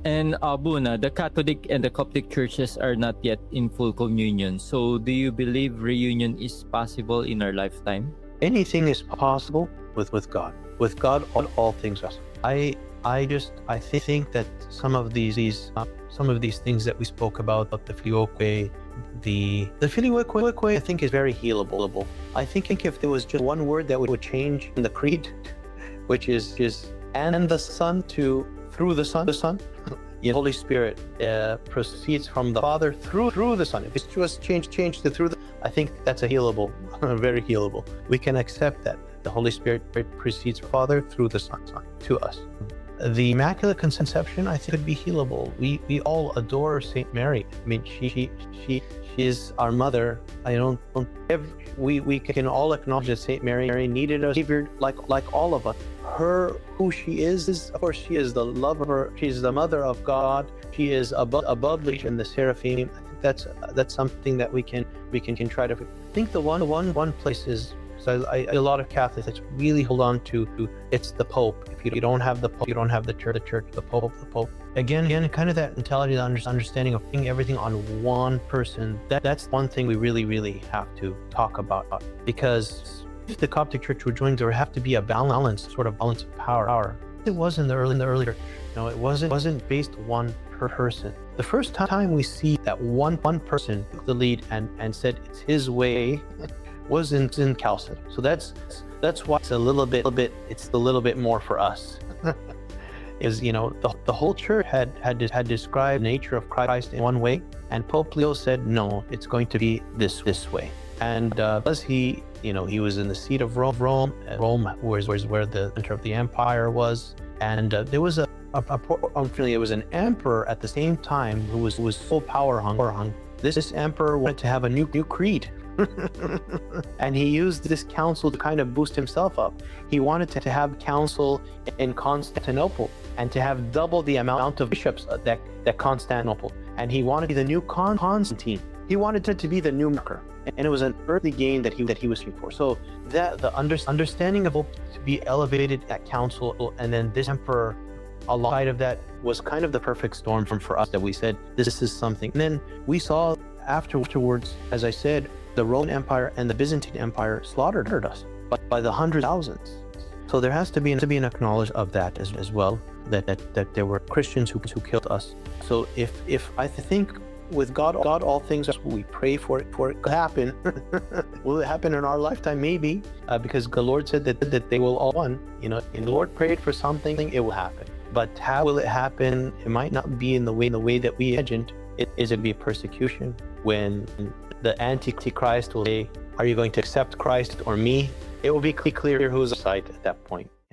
And Abuna, the Catholic and the Coptic churches are not yet in full communion. So do you believe reunion is possible in our lifetime? Anything is possible with God. With God, all things are. I think that some of these things that we spoke about the Filioque, the Filioque, I think is very healable. I think if there was just one word that would change in the creed, which is and the Son to through the Son, the Holy Spirit proceeds from the Father through the Son. If it's just change to through the, I think that's a healable, very healable. We can accept that the Holy Spirit proceeds from the Father through the Son to us. The Immaculate Conception, I think, could be healable. We all adore Saint Mary. I mean, she is our mother. We can all acknowledge that Saint Mary needed a savior like all of us. Who she is, of course, she is the lover. She is the mother of God. She is above and the seraphim. I think that's something that we can try to. I think the one place is. So a lot of Catholics really hold on to it's the Pope. If you don't have the Pope, you don't have the Church. The Pope. Again, kind of that mentality, the understanding of putting everything on one person. That's one thing we really have to talk about, because if the Coptic Church would join, there would have to be a balance of power. It was in the early church. No, it wasn't based one per person. The first time we see that one person took the lead and said it's his way was in Chalcedon. So that's why it's a little bit more for us. Is the whole church had described the nature of Christ in one way, and Pope Leo said no, it's going to be this way. And because he was in the seat of Rome was where the center of the empire was, and there was unfortunately it was an emperor at the same time who was so power hung. This emperor wanted to have a new creed. And he used this council to kind of boost himself up. He wanted to have council in Constantinople and to have double the amount of bishops that Constantinople. And he wanted to be the new Constantine. He wanted it to be the new marker. And it was an earthly gain that he was looking for. So that the understanding of to be elevated at council, and then this emperor alongside of that, was kind of the perfect storm for us, that we said this is something. And then we saw afterwards, as I said, the Roman Empire and the Byzantine Empire slaughtered us by the hundreds of thousands. So there has to be an acknowledgement of that as well, that there were Christians who killed us. So if I think with God all things, we pray for it to happen. Will it happen in our lifetime? Maybe, because the Lord said that they will all one. If the Lord prayed for something, it will happen. But how will it happen? It might not be in the way that we imagined. Is it be a persecution when the Antichrist will say, are you going to accept Christ or me? It will be clear who's on side at that point.